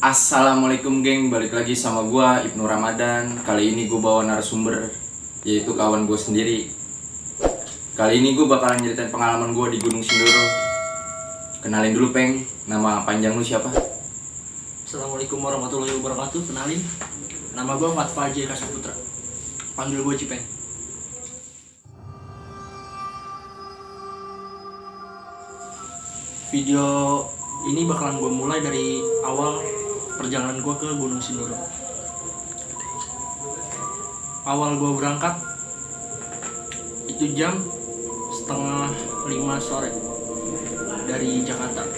Assalamualaikum geng, balik lagi sama gua Ibnu Ramadan. Kali ini gua bawa narasumber, yaitu kawan gua sendiri. Kali ini gua bakalan nyeritain pengalaman gua di Gunung Sindoro. Kenalin dulu Peng, nama panjang lu siapa? Assalamualaikum warahmatullahi wabarakatuh. Kenalin, nama gua Fatfa J. Kasaputra. Panggil gua Cipeng. Video ini bakalan gua mulai dari awal perjalanan gua ke Gunung Sindoro. Awal gua berangkat itu jam 4:30 sore dari Jakarta.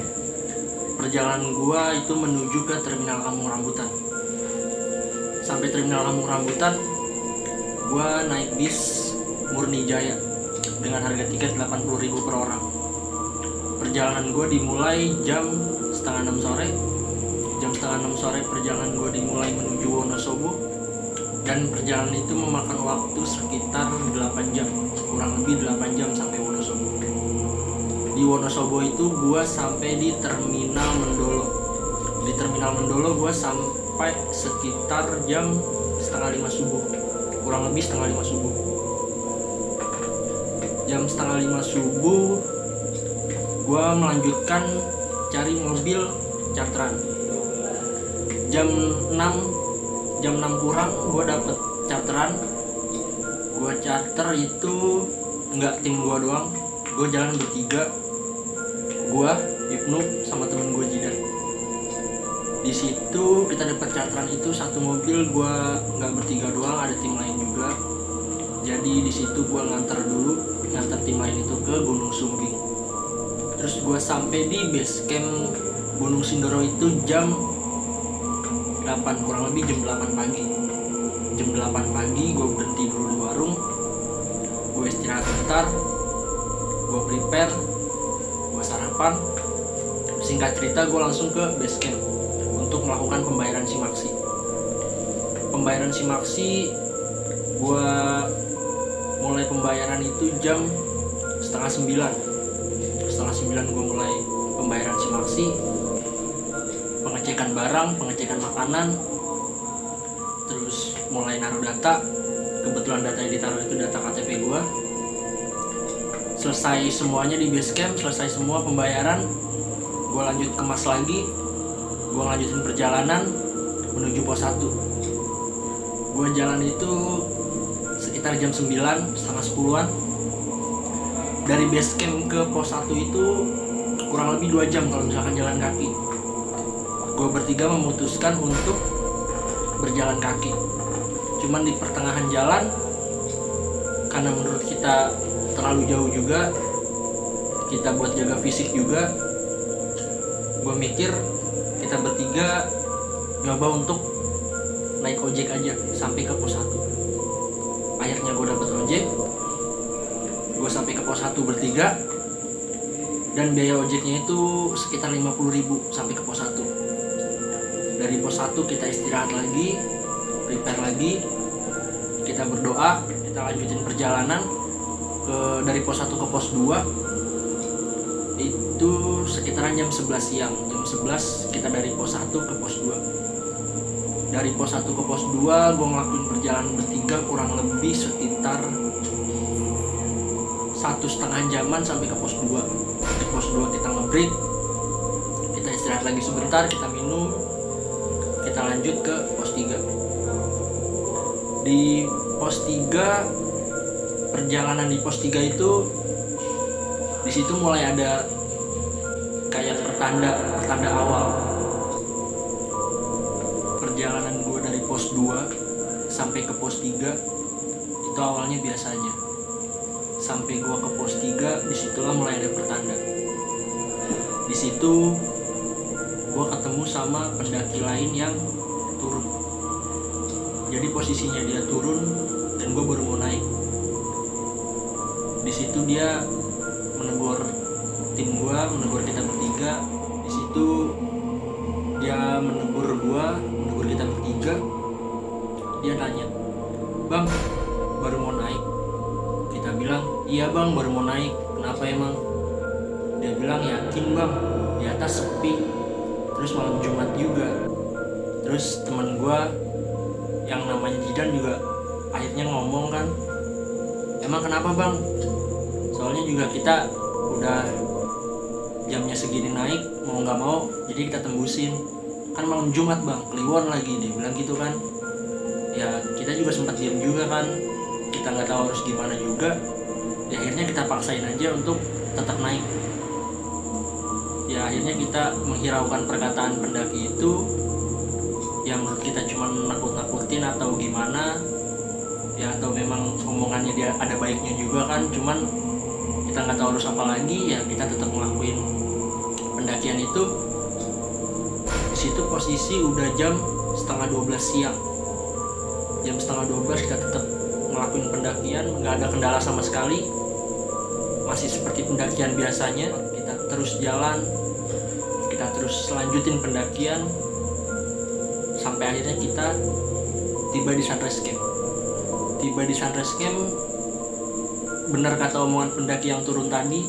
Perjalanan gua itu menuju ke Terminal Kampung Rambutan. Sampai Terminal Kampung Rambutan, gua naik bis Murni Jaya dengan harga tiket 80.000 per orang. Perjalanan gua dimulai jam 5:30 sore. Jam 5:30 sore perjalanan gue dimulai menuju Wonosobo, dan perjalanan itu memakan waktu sekitar 8 jam, kurang lebih 8 jam sampai Wonosobo. Di Wonosobo itu gue sampai di Terminal Mendolo. Di Terminal Mendolo gue sampai sekitar jam 4:30 subuh, kurang lebih 4:30 subuh. Jam 4:30 subuh gue melanjutkan cari mobil charteran. Jam 6 kurang gue dapet charteran. Gue charter itu nggak tim gue doang, gue jalan bertiga, gue, Ibnu, sama temen gue Jidan. Di situ kita dapat charteran itu satu mobil, gue nggak bertiga doang, ada tim lain juga. Jadi di situ gue nganter tim lain itu ke Gunung Sumbing. Terus gue sampai di base camp Gunung Sindoro itu jam 8, kurang lebih jam 8 pagi. Jam 8 pagi gue berhenti dulu di warung, gue istirahat bentar, gue prepare, gue sarapan. Singkat cerita gue langsung ke base camp untuk melakukan pembayaran simaksi. Pembayaran simaksi gue mulai pembayaran itu jam 8:30. 8:30 gue mulai pembayaran simaksi, pengecekan barang, pengecekan makanan, terus mulai naruh data. Kebetulan data yang ditaruh itu data KTP gue. Selesai semuanya di base camp, selesai semua pembayaran, gue lanjut kemas lagi, gue lanjutin perjalanan menuju pos 1. Gue jalan itu sekitar jam 9, setengah 10-an. Dari base camp ke pos 1 itu kurang lebih 2 jam kalau misalkan jalan kaki. Gue bertiga memutuskan untuk berjalan kaki. Cuman di pertengahan jalan, karena menurut kita terlalu jauh juga, kita buat jaga fisik juga, gue mikir kita bertiga nyoba untuk naik ojek aja sampai ke pos 1. Akhirnya gue dapet ojek, gue sampai ke pos 1 bertiga, dan biaya ojeknya itu sekitar 50.000 sampai ke pos 1. Dari pos 1 kita istirahat lagi, prepare lagi, kita berdoa, kita lanjutin perjalanan dari pos 1 ke pos 2. Itu sekitaran jam 11 siang. Jam 11 kita dari pos 1 ke pos 2. Dari pos 1 ke pos 2 gue ngelakuin perjalanan bertiga kurang lebih sekitar 1,5 jaman sampai ke pos 2. Di pos 2 kita nge-break, kita istirahat lagi sebentar, kita minum, kita lanjut ke pos 3. Di pos 3, perjalanan di pos 3 itu di situ mulai ada kayak pertanda awal. Perjalanan gue dari pos 2 sampai ke pos 3 itu awalnya biasa aja. Sampai gue ke pos 3, disitulah mulai ada pertanda. Di situ gue ketemu sama pendaki lain yang turun. Jadi posisinya dia turun dan gue baru mau naik. Di situ dia menegur tim gue, menegur kita bertiga. Di situ dia menegur gue, menegur kita bertiga. Dia nanya, "Bang, baru mau naik?" Kita bilang, "Iya bang, baru mau naik. Kenapa emang?" Dia bilang, "Yakin bang, di atas sepi, terus malam Jumat juga." Terus teman gue yang namanya Jidan juga akhirnya ngomong kan, emang kenapa bang? Soalnya juga kita udah jamnya segini naik, mau nggak mau jadi kita tembusin. Kan malam Jumat bang, Kliwon lagi, dia bilang gitu kan. Ya kita juga sempat diam juga kan, kita nggak tahu harus gimana juga. Ya akhirnya kita paksain aja untuk tetap naik. Ya akhirnya kita menghiraukan perkataan pendaki itu yang menurut kita cuma nakut-nakutin atau gimana ya, atau memang omongannya dia ada baiknya juga kan, cuman kita nggak tahu harus apa lagi. Ya kita tetap ngelakuin pendakian itu. Di situ posisi udah jam setengah 12 siang. Jam setengah 12 kita tetap ngelakuin pendakian, nggak ada kendala sama sekali, masih seperti pendakian biasanya. Kita terus jalan, kita terus lanjutin pendakian sampai akhirnya kita tiba di Sunrise Camp. Tiba di Sunrise Camp, benar kata omongan pendaki yang turun tadi,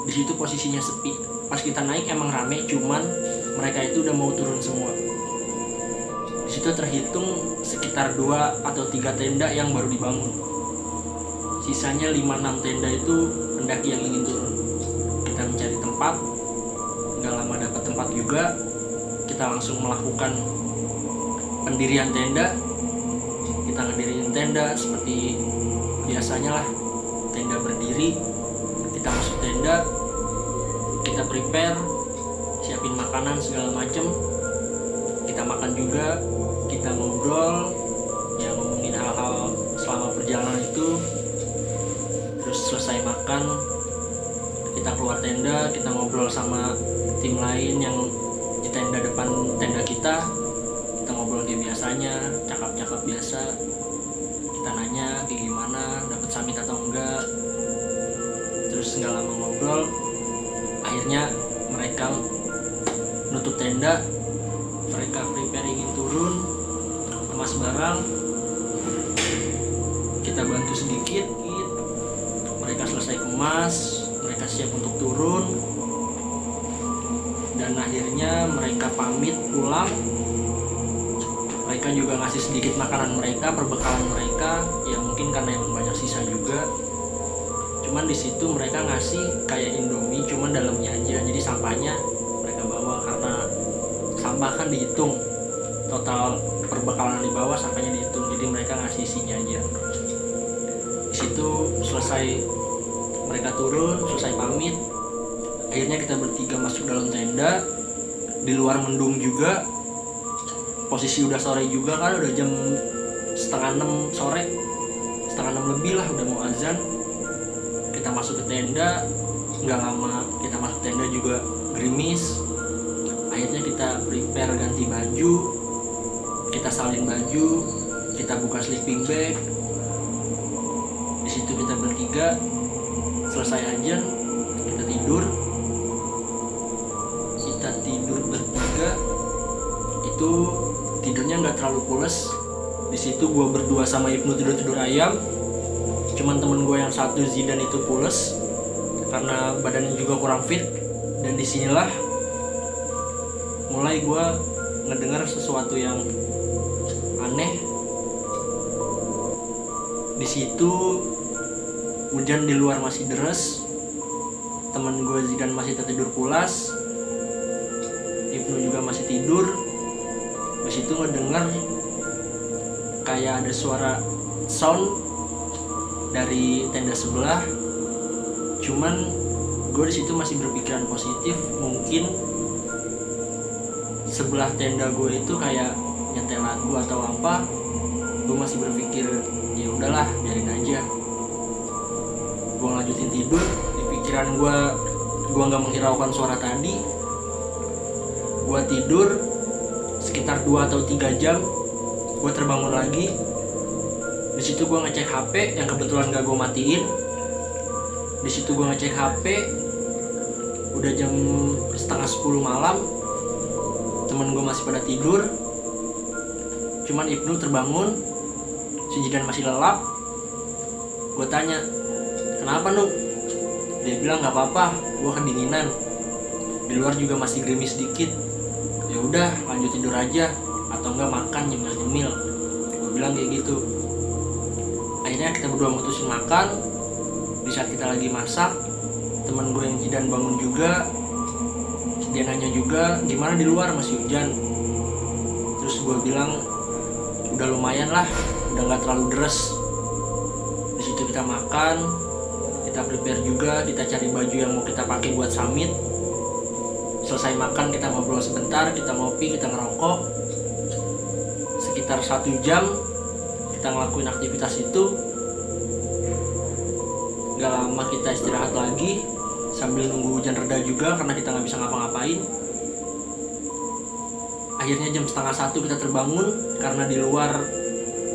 di situ posisinya sepi. Pas kita naik emang rame, cuman mereka itu udah mau turun semua. Di situ terhitung sekitar 2 atau 3 tenda yang baru dibangun. Sisanya 5-6 tenda itu pendaki yang ingin turun. Kita mencari tempat, nggak lama dapat tempat juga. Kita langsung melakukan pendirian tenda. Kita ngediriin tenda seperti biasanya lah, tenda berdiri. Kita masuk tenda, kita prepare, siapin makanan segala macem. Kita makan juga, kita ngobrol, ya ngomongin hal-hal selama perjalanan itu. Terus selesai makan, kita keluar tenda, kita ngobrol sama tim lain yang di tenda depan tenda kita. Kita ngobrol kayak biasanya, cakap-cakap biasa. Kita nanya kayak gimana, dapat summit atau enggak. Terus nggak lama ngobrol, akhirnya mereka nutup tenda, mereka prepare ingin turun, kemas barang, kita bantu sedikit, mereka selesai kemas, mereka siap untuk turun, dan akhirnya mereka pamit pulang. Mereka juga ngasih sedikit makanan mereka, perbekalan mereka, ya mungkin karena emang banyak sisa juga. Cuman di situ mereka ngasih kayak Indomie, cuman dalamnya aja, jadi sampahnya mereka bawa karena sampah kan dihitung, total perbekalan di bawah sampahnya dihitung, jadi mereka ngasih isinya aja. Di situ selesai mereka turun, selesai pamit, akhirnya kita bertiga masuk dalam tenda. Di luar mendung juga, posisi udah sore juga kan, udah jam setengah 6 sore, setengah 6 lebih lah, udah mau azan. Kita masuk ke tenda, nggak lama kita masuk tenda juga gerimis. Akhirnya kita prepare ganti baju, kita salin baju, kita buka sleeping bag. Di situ kita bertiga selesai azan, kita tidur. Kita tidur bertiga, itu tidurnya nggak terlalu pules. Di situ gue berdua sama Ibnu tidur ayam. Cuman temen gue yang satu Zidan itu pules karena badannya juga kurang fit. Dan disinilah mulai gue ngedengar sesuatu yang aneh. Di situ hujan di luar masih deres. Temen gue Zidan masih tertidur pulas. Ibnu juga masih tidur. Di situ ngedengar kayak ada suara sound dari tenda sebelah. Cuman gue di situ masih berpikiran positif, mungkin sebelah tenda gue itu kayak nyetel lagu atau apa. Gue masih berpikir ya udahlah, biarin aja. Gue lanjutin tidur. Di pikiran gue nggak menghiraukan suara tadi. Gue tidur sekitar 2 atau 3 jam. Gue terbangun lagi. Di situ gue ngecek HP yang kebetulan gak gue matiin. Di situ gue ngecek HP, udah jam setengah 10 malam. Temen gue masih pada tidur. Cuman Ibnu terbangun, si Jidan masih lelap. Gue tanya, kenapa Nuk? Dia bilang nggak apa-apa, gue kedinginan. Di luar juga masih gerimis dikit. Ya udah, lanjut tidur aja. atau enggak makan nyemil-nyemil. Gue bilang kayak gitu. Akhirnya kita berdua mutusin makan. Di saat kita lagi masak, temen gue yang Jidan bangun juga. Dia nanya juga, gimana di luar, masih hujan? Terus gue bilang, udah lumayan lah, udah gak terlalu deres. Di situ kita makan, kita prepare juga, kita cari baju yang mau kita pakai buat summit. Selesai makan kita ngobrol sebentar, kita ngopi, kita ngerokok. Sekitar 1 jam kita ngelakuin aktivitas itu. Gak lama kita istirahat lagi sambil nunggu hujan reda juga karena kita gak bisa ngapa-ngapain. Akhirnya jam 12:30 kita terbangun karena di luar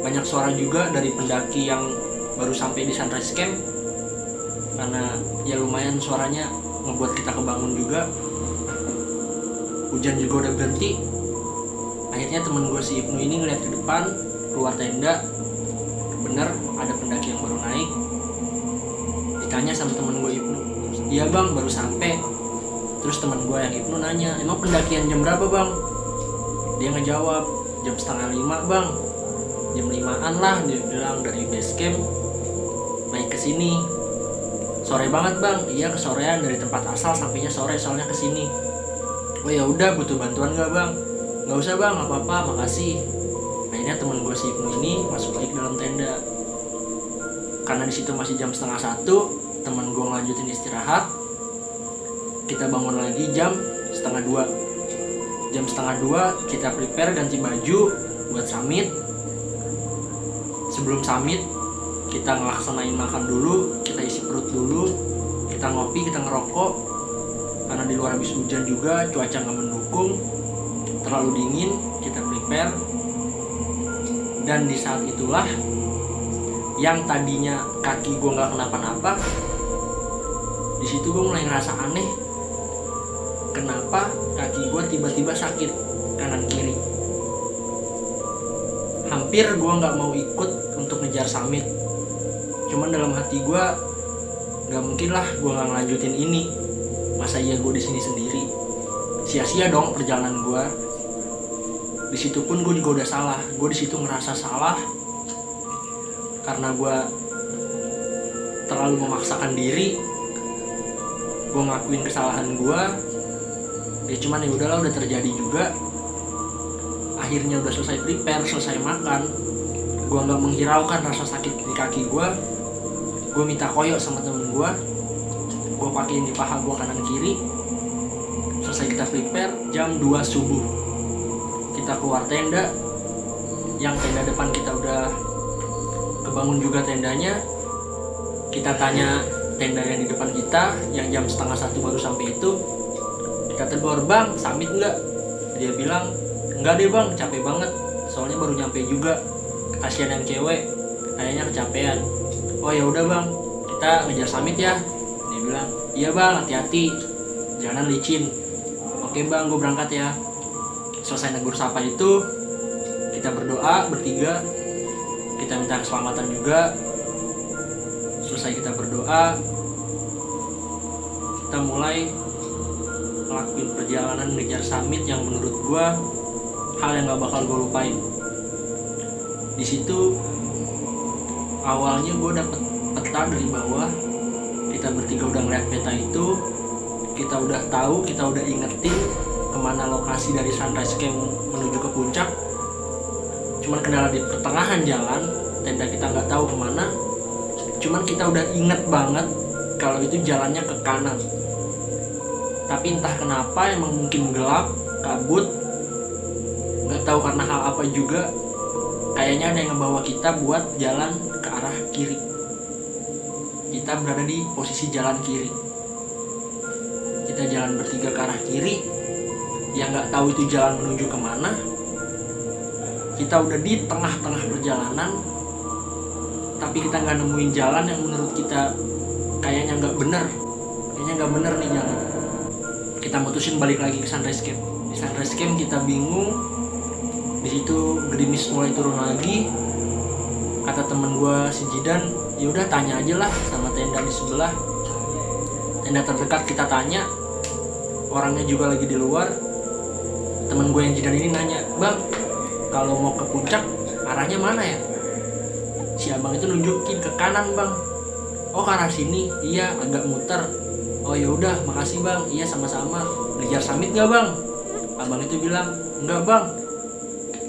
banyak suara juga dari pendaki yang baru sampai di Sunrise Camp. Karena ya lumayan suaranya membuat kita kebangun juga. Hujan juga udah berhenti. Akhirnya temen gue si Ibnu ini ngeliat ke depan, keluar tenda. Bener ada pendaki yang baru naik. Ditanya sama temen gue Ibnu, iya bang baru sampai. Terus temen gue yang Ibnu nanya, emang pendakian jam berapa bang? Dia ngejawab, jam 4:30 bang. Jam 5-an lah dia bilang dari base camp naik ke sini. Sore banget bang, iya kesorean dari tempat asal sampainya sore soalnya ke sini. Oh ya udah, butuh bantuan nggak bang? Nggak usah bang, nggak apa-apa, makasih. Akhirnya temen gue si Ibnu ini masuk lagi ke dalam tenda. Karena di situ masih jam 12:30, temen gue ngelanjutin istirahat. Kita bangun lagi jam 1:30. Jam 1:30 kita prepare ganti baju buat summit. Sebelum summit kita ngelaksanain makan dulu, kita isi perut dulu, kita ngopi, kita ngerokok. Karena di luar habis hujan juga, cuaca nggak mendukung, terlalu dingin, kita prepare. Dan di saat itulah yang tadinya kaki gue nggak kenapa-napa, di situ gue mulai ngerasa aneh. Kenapa kaki gue tiba-tiba sakit kanan kiri? Hampir gue nggak mau ikut untuk ngejar summit. Cuman dalam hati gue, nggak mungkin lah gue nggak ngelanjutin ini. Masa iya gue di sini sendiri? Sia-sia dong perjalanan gue. Di situ pun gue juga udah salah. Gue di situ ngerasa salah karena gue terlalu memaksakan diri. Gue ngakuin kesalahan gue. Ya cuman ya udahlah, udah terjadi juga. Akhirnya udah selesai prepare, selesai makan. Gue nggak menghiraukan rasa sakit di kaki gue. Gue minta koyok sama temen gue. Gue pakein di paha gue kanan kiri. Selesai kita prepare, jam 2 subuh kita keluar tenda. Yang tenda depan kita udah kebangun juga tendanya. Kita tanya tenda yang di depan kita, yang jam 12:30 baru sampai itu. Kita tegur, bang summit nggak? Dia bilang, enggak deh bang, capek banget, soalnya baru nyampe juga. Kasian yang cewek, kayaknya kecapean. Oh ya udah bang, kita ngejar summit ya. Dia bilang, iya bang, hati-hati, jangan licin. Oke bang, gue berangkat ya. Selesai negur sapa itu, kita berdoa bertiga, kita minta keselamatan juga. Selesai kita berdoa, kita mulai ngelakuin perjalanan ngejar summit yang menurut gue hal yang gak bakal gue lupain. Di situ awalnya gue dapet peta dari bawah. Kita bertiga udah ngeliat peta itu, kita udah tahu, kita udah ingetin kemana lokasi dari Sunrise Camp menuju ke puncak. Cuman kendala di pertengahan jalan, tenda kita nggak tahu kemana. Cuman kita udah inget banget kalau itu jalannya ke kanan. Tapi entah kenapa emang mungkin gelap, kabut, nggak tahu karena hal apa juga. Kayaknya ada yang ngebawa kita buat jalan ke arah kiri. Kita berada di posisi jalan kiri. Kita jalan bertiga ke arah kiri. Yang nggak tahu itu jalan menuju kemana. Kita udah di tengah-tengah perjalanan, tapi kita nggak nemuin jalan yang menurut kita kayaknya nggak bener. Kayaknya nggak bener nih jalan. Kita mutusin balik lagi ke Sunrise Camp. Di Sunrise Camp kita bingung. Di situ gerimis mulai turun lagi. Kata temen gue si Jidan, ya udah tanya aja lah sama tenda di sebelah. Tenda terdekat kita tanya, orangnya juga lagi di luar. Temen gue yang Jidan ini nanya, bang, kalau mau ke puncak arahnya mana ya? Si abang itu nunjukin ke kanan bang. Oh ke arah sini, iya agak muter. Oh ya udah makasih bang, iya sama-sama. Ngejar summit nggak bang? Abang itu bilang enggak bang.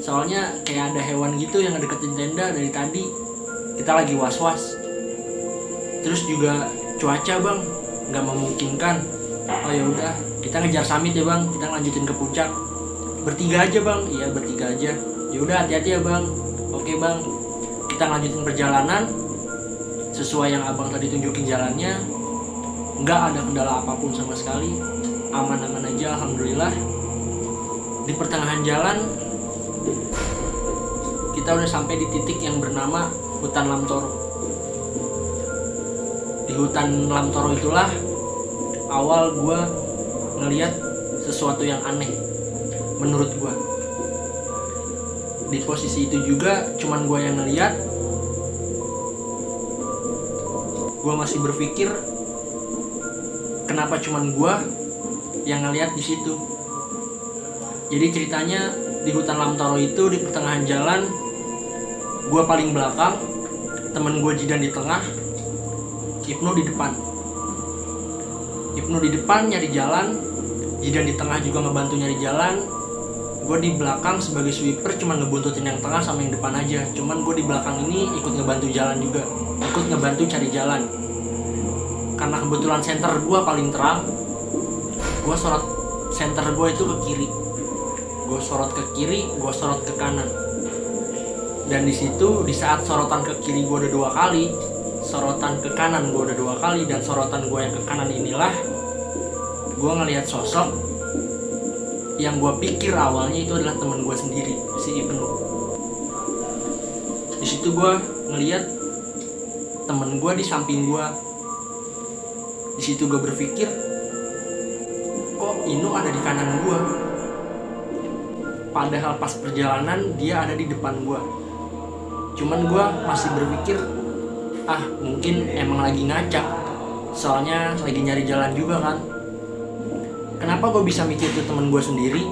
Soalnya kayak ada hewan gitu yang ngedeketin tenda dari tadi. Kita lagi was-was. Terus juga cuaca bang nggak memungkinkan. Oh ya udah kita ngejar summit ya bang, kita lanjutin ke puncak. Bertiga aja bang, iya bertiga aja. Ya udah hati-hati ya bang. Oke bang, kita lanjutin perjalanan sesuai yang abang tadi tunjukin jalannya. Nggak ada kendala apapun sama sekali, aman-aman aja alhamdulillah. Di pertengahan jalan kita udah sampai di titik yang bernama hutan Lamtoro. Di hutan Lamtoro itulah awal gue ngeliat sesuatu yang aneh menurut gue. Di posisi itu juga cuman gue yang ngeliat. Gue masih berpikir kenapa cuman gue yang ngeliat di situ. Jadi ceritanya di hutan Lamtoro itu di pertengahan jalan, gue paling belakang, temen gue Jidan di tengah, Ibnu di depan. Ibnu di depan nyari jalan, Jidan di tengah juga ngebantu nyari jalan. Gue di belakang sebagai sweeper cuma ngebuntutin yang tengah sama yang depan aja. Cuman gue di belakang ini ikut ngebantu jalan juga, ikut ngebantu cari jalan. Karena kebetulan center gue paling terang, gue sorot center gue itu ke kiri. Gue sorot ke kiri, gue sorot ke kanan. Dan di situ di saat sorotan ke kiri gue udah 2 kali, sorotan ke kanan gue udah 2 kali, dan sorotan gue yang ke kanan inilah gue ngelihat sosok yang gue pikir awalnya itu adalah teman gue sendiri, si Ibnu. Di situ gue ngelihat temen gue di samping gue. Di situ gue berpikir, kok Inu ada di kanan gue? Padahal pas perjalanan dia ada di depan gue. Cuman gue masih berpikir, mungkin emang lagi ngacak. Soalnya lagi nyari jalan juga kan. Kenapa gue bisa mikir itu temen gue sendiri?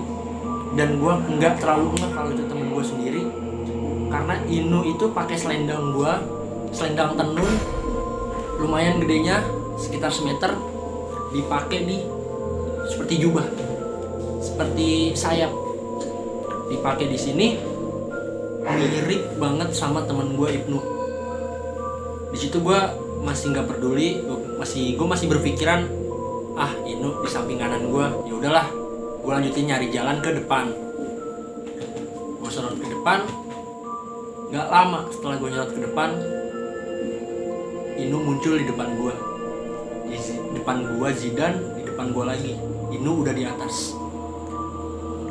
Dan gue nggak terlalu ngeh kalau itu temen gue sendiri. Karena Inu itu pakai selendang gue, selendang tenun, lumayan gedenya, sekitar semeter, dipakai di seperti jubah, seperti sayap, dipakai di sini, mirip banget sama temen gue Ibnu. Di situ gue masih nggak peduli, gue masih berpikiran, Inu di samping kanan gue, ya udahlah, gue lanjutin nyari jalan ke depan. Gue sorot ke depan, nggak lama setelah gue nyerot ke depan, Inu muncul di depan gue. Di depan gue Zidan, di depan gue lagi. Inu udah di atas.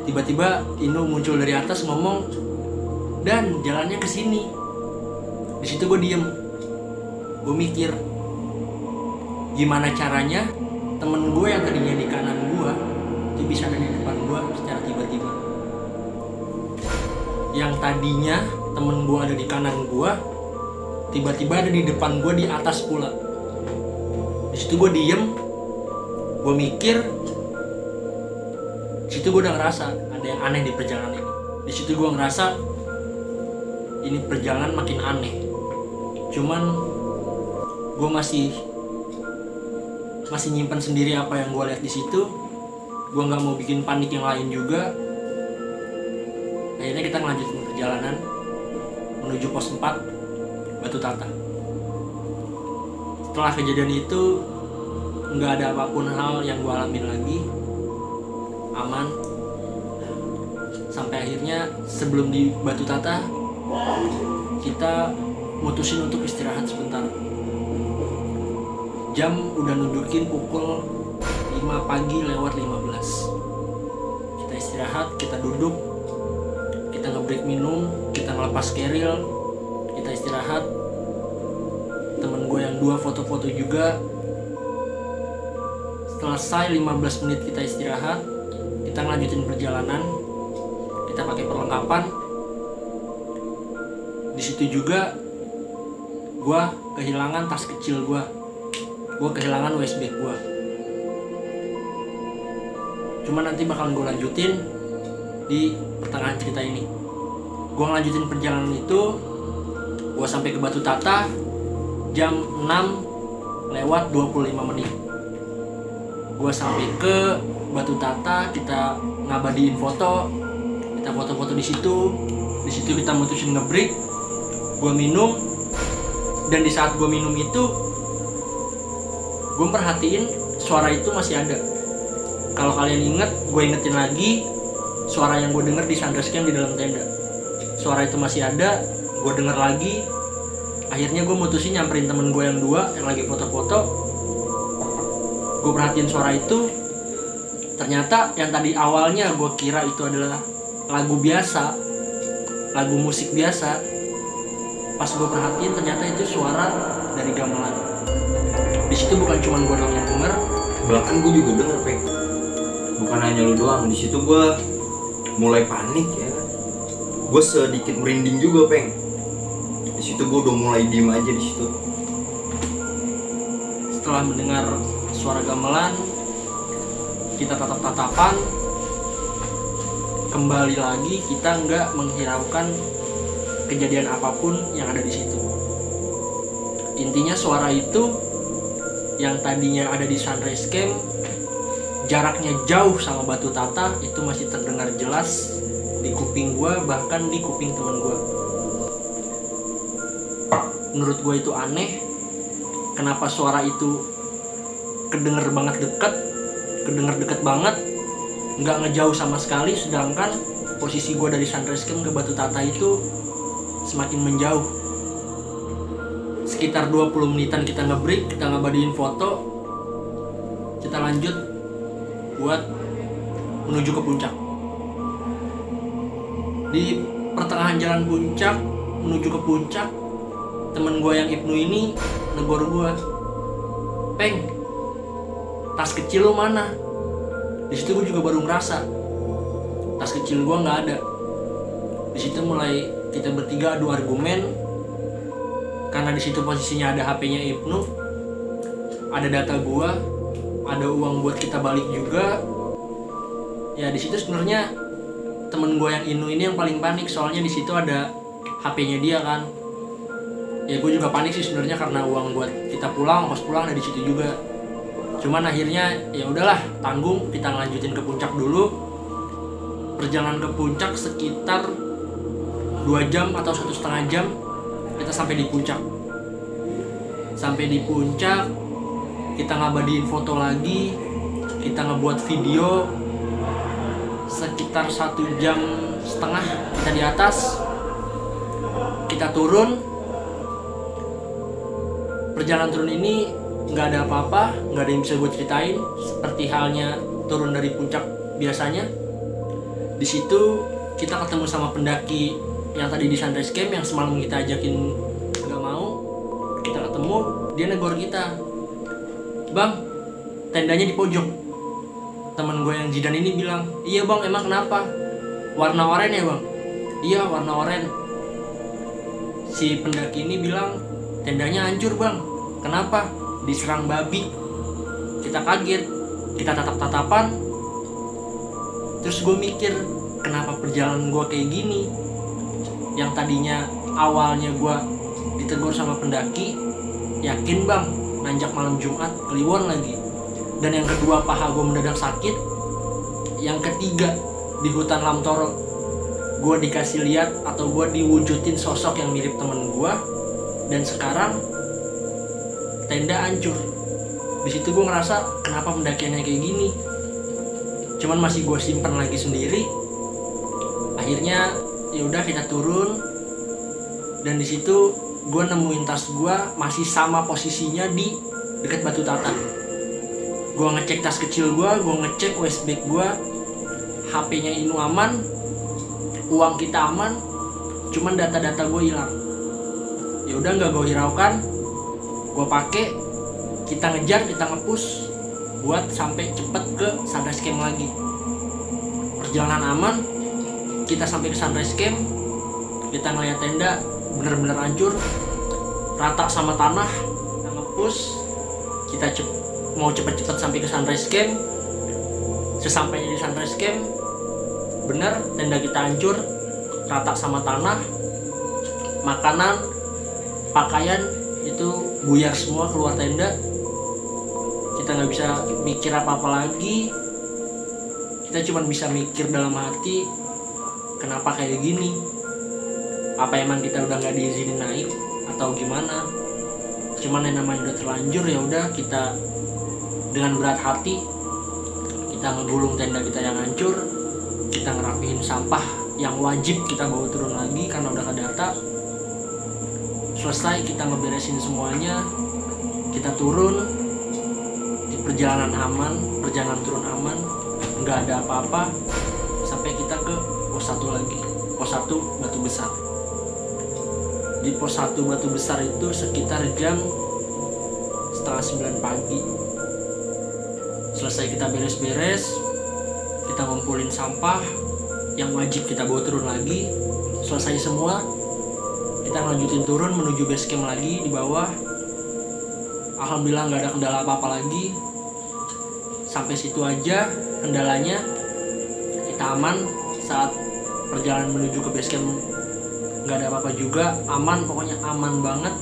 Tiba-tiba Inu muncul dari atas ngomong, "Dan jalannya ke sini." Di situ gue diem. Gue mikir, gimana caranya temen gue yang tadinya di kanan gue itu bisa ada di depan gue secara tiba-tiba. Yang tadinya temen gue ada di kanan gue, tiba-tiba ada di depan gue di atas pula. Di situ gue diem, gue mikir. Di situ gue udah ngerasa ada yang aneh di perjalanan ini. Di situ gue ngerasa ini perjalanan makin aneh. Cuman gue masih nyimpan sendiri apa yang gue lihat di situ. Gue nggak mau bikin panik yang lain juga. Akhirnya kita ngelanjutin perjalanan menuju pos 4 Batu Tata. Setelah kejadian itu nggak ada apapun hal yang gue alamin lagi, aman. Sampai akhirnya sebelum di Batu Tata kita mutusin untuk istirahat sebentar. Jam udah nunjukin pukul 5 pagi lewat 15. Kita istirahat, kita duduk, kita nge-break minum, kita ngelepas keril, kita istirahat. Temen gue yang 2 foto-foto juga. Selesai 15 menit kita istirahat, kita ngelanjutin perjalanan. Kita pakai perlengkapan. Di situ juga gue kehilangan tas kecil gue kehilangan USB gue. Cuma nanti bakal gue lanjutin di pertengahan cerita ini. Gue ngelanjutin perjalanan itu, gue sampai ke Batu Tata jam 6:25. Gue sampai ke Batu Tata, kita ngabadiin foto, kita foto-foto di situ. Di situ kita mutusin nge-break. Gue minum, dan di saat gue minum itu, gue perhatiin suara itu masih ada. Kalau kalian inget, gue ingetin lagi suara yang gue denger di Sunrise Camp di dalam tenda. Suara itu masih ada, gue denger lagi. Akhirnya gue mutusin nyamperin temen gue yang 2 yang lagi foto-foto. Gue perhatiin suara itu. Ternyata yang tadi awalnya gue kira itu adalah lagu biasa, lagu musik biasa. Pas gue perhatiin ternyata itu suara dari gamelan. Di situ bukan cuma gue doang yang denger, Bahkan gue juga denger, Peng. Bukan hanya lu doang. Di situ gue mulai panik ya. Gue sedikit merinding juga, Peng. Di situ gue udah mulai diem aja di situ. Setelah mendengar suara gamelan, kita tatap-tatapan. Kembali lagi, kita nggak menghiraukan kejadian apapun yang ada di situ. Intinya suara itu yang tadinya ada di Sunrise Camp, jaraknya jauh sama Batu Tata, itu masih terdengar jelas di kuping gue, bahkan di kuping temen gue. Menurut gue itu aneh, kenapa suara itu kedenger banget deket banget, nggak ngejauh sama sekali, sedangkan posisi gue dari Sunrise Camp ke Batu Tata itu semakin menjauh. Sekitar 20 menitan kita nge-break, kita ngabadiin foto, kita lanjut buat menuju ke puncak. Di pertengahan jalan puncak menuju ke puncak, temen gue yang Ibnu ini negor gue, "Peng, tas kecil lo mana?" Di situ gue juga baru ngerasa tas kecil gue nggak ada. Di situ mulai kita bertiga adu argumen, karena di situ posisinya ada HP-nya Ibnu, ada data gue, ada uang buat kita balik juga. Ya di situ sebenarnya temen gue yang Inu ini yang paling panik, soalnya di situ ada HP-nya dia kan. Ya gue juga panik sih sebenarnya, karena uang buat kita pulang, ongkos pulang ada di situ juga. Cuman akhirnya ya udahlah, tanggung, kita lanjutin ke puncak dulu. Perjalanan ke puncak sekitar 2 jam atau 1,5 jam kita sampai di puncak. Sampai di puncak, kita ngabadiin foto lagi, kita ngebuat video. Sekitar 1,5 jam kita di atas. Kita turun. Perjalanan turun ini nggak ada apa-apa, nggak ada yang bisa gue ceritain, seperti halnya turun dari puncak biasanya. Di situ kita ketemu sama pendaki yang tadi di Sunrise Camp yang semalam kita ajakin nggak mau. Kita ketemu, dia negor kita, "Bang, tendanya di pojok." Temen gue yang Jidan ini bilang, "Iya bang, emang kenapa? Warna oranye ya bang?" "Iya, warna oranye." Si pendaki ini bilang, "Tendanya hancur bang." "Kenapa?" "Diserang babi." Kita kaget, kita tatap-tatapan. Terus gue mikir, kenapa perjalanan gue kayak gini? Yang tadinya awalnya gue ditegur sama pendaki, "Yakin bang, nanjak malam Jumat, Kliwon lagi." Dan yang kedua, paha gue mendadak sakit. Yang ketiga, di hutan Lamtoro gue dikasih lihat atau gue diwujudin sosok yang mirip temen gue. Dan sekarang tenda hancur. Di situ gue ngerasa kenapa pendakiannya kayak gini. Cuman masih gue simpan lagi sendiri. Akhirnya ya udah kita turun. Dan di situ gue nemuin tas gue masih sama posisinya di dekat Batu Tata. Gue ngecek tas kecil gue ngecek waist bag gue, HP-nya Inu aman, uang kita aman, cuman data-data gue hilang. Ya udah nggak gue hiraukan, gue pakai, kita ngejar, kita nge-push buat sampai cepet ke Sunrise Camp lagi. Perjalanan aman, kita sampai ke Sunrise Camp, kita ngeliat tenda bener-bener hancur, rata sama tanah. Kita nge-push, kita mau cepet-cepet sampai ke Sunrise Camp. Sesampainya di Sunrise Camp, bener tenda kita hancur, rata sama tanah. Makanan, pakaian itu buyar semua keluar tenda. Kita nggak bisa mikir apa-apa lagi. Kita cuma bisa mikir dalam hati, kenapa kayak gini? Apa emang kita udah nggak diizinin naik atau gimana? Cuman yang namanya udah terlanjur, ya udah kita dengan berat hati kita ngegulung tenda kita yang hancur, kita ngerapihin sampah yang wajib kita bawa turun lagi karena udah kedata. Selesai kita ngeberesin semuanya, kita turun di perjalanan aman, perjalanan turun aman, nggak ada apa-apa sampai kita ke pos 1 lagi, pos 1 Batu Besar. Di pos 1 Batu Besar itu sekitar jam 8:30 pagi. Selesai kita beres-beres, kita ngumpulin sampah yang wajib kita bawa turun lagi. Selesai semua, kita lanjutin turun menuju base camp lagi di bawah. Alhamdulillah nggak ada kendala apa-apa lagi. Sampai situ aja kendalanya. Kita aman saat perjalanan menuju ke base camp, nggak ada apa-apa juga, aman, pokoknya aman banget.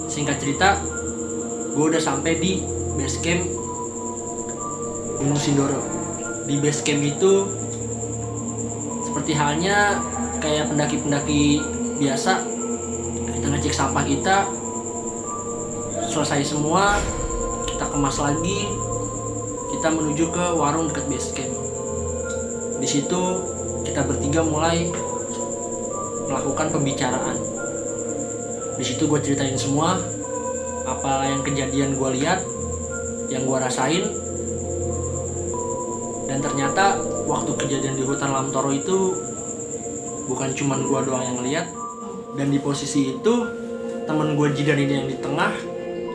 Singkat cerita, gue udah sampai di base camp Gunung Sindoro. Di base camp itu seperti halnya kayak pendaki-pendaki biasa. Kita ngecek sampah kita, selesai semua, kita kemas lagi, kita menuju ke warung dekat base camp. Di situ kita bertiga mulai melakukan pembicaraan. Di situ gue ceritain semua apa yang kejadian gue lihat, yang gue rasain. Dan ternyata waktu kejadian di hutan Lamtoro itu bukan cuman gue doang yang lihat. Dan di posisi itu temen gue Jidan ini yang di tengah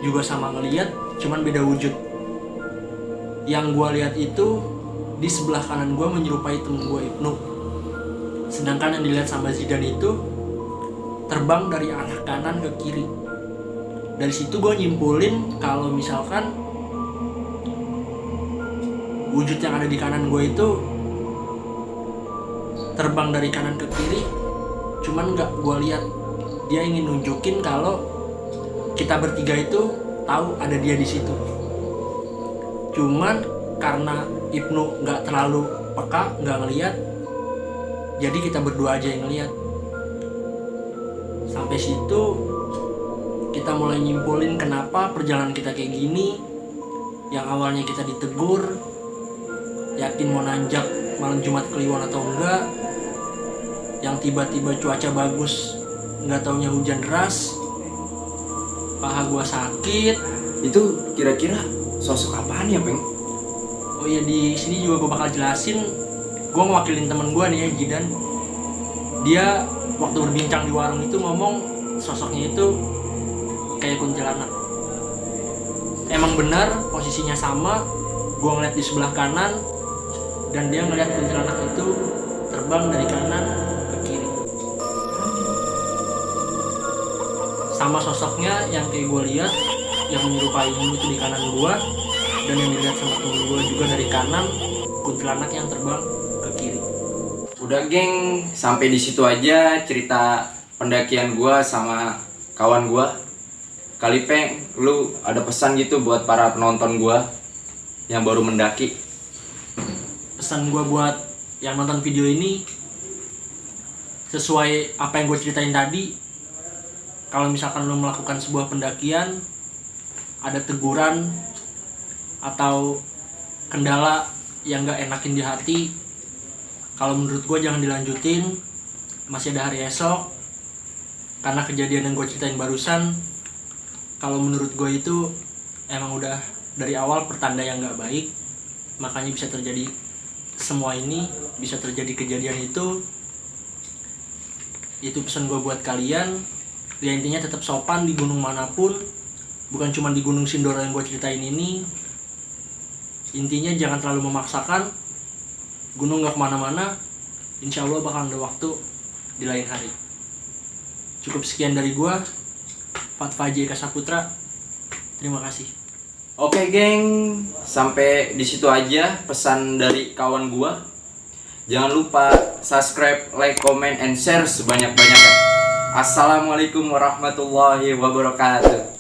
juga sama ngeliat, cuman beda wujud. Yang gue lihat itu di sebelah kanan gue menyerupai temen gue Ibnu. Sedangkan yang dilihat sama Zidan itu terbang dari arah kanan ke kiri. Dari situ gue nyimpulin kalau misalkan wujud yang ada di kanan gue itu terbang dari kanan ke kiri, cuman nggak gue lihat. Dia ingin nunjukin kalau kita bertiga itu tahu ada dia di situ. Cuman karena Ibnu nggak terlalu peka, nggak ngelihat, jadi kita berdua aja yang ngelihat. Sampai situ kita mulai nyimpulin kenapa perjalanan kita kayak gini. Yang awalnya kita ditegur, yakin mau nanjak malam Jumat Kliwon atau enggak, yang tiba-tiba cuaca bagus nggak taunya hujan deras, paha gua sakit. Itu kira-kira sosok apaan ya, Peng? Oh iya, di sini juga gua bakal jelasin. Gua ngewakilin temen gua nih ya, Jidan. Dia waktu berbincang di warung itu ngomong sosoknya itu kayak kuntilanak. Emang benar posisinya sama. Gua ngeliat di sebelah kanan dan dia ngeliat kuntilanak itu terbang dari kanan ke kiri. Sama sosoknya yang kayak gue lihat, yang menyerupai itu di kanan gue, dan yang dilihat sama temen gue juga dari kanan, kuntilanak yang terbang ke kiri. Udah geng, sampai di situ aja cerita pendakian gua sama kawan gua. Kali Peng, lu ada pesan gitu buat para penonton gua yang baru mendaki? Pesan gue buat yang nonton video ini, sesuai apa yang gue ceritain tadi, kalau misalkan lo melakukan sebuah pendakian, ada teguran atau kendala yang gak enakin di hati, kalau menurut gue jangan dilanjutin, masih ada hari esok. Karena kejadian yang gue ceritain barusan, kalau menurut gue itu emang udah dari awal pertanda yang gak baik, makanya bisa terjadi semua ini, bisa terjadi kejadian itu. Itu pesan gue buat kalian. Ya intinya tetap sopan di gunung manapun, bukan cuma di Gunung Sindoro yang gue ceritain ini. Intinya jangan terlalu memaksakan. Gunung gak kemana-mana, insya Allah bakal ada waktu di lain hari. Cukup sekian dari gue, Fatfa J.K. Saputra. Terima kasih. Oke geng, sampai di situ aja pesan dari kawan gua. Jangan lupa subscribe, like, comment, and share sebanyak-banyaknya. Assalamualaikum warahmatullahi wabarakatuh.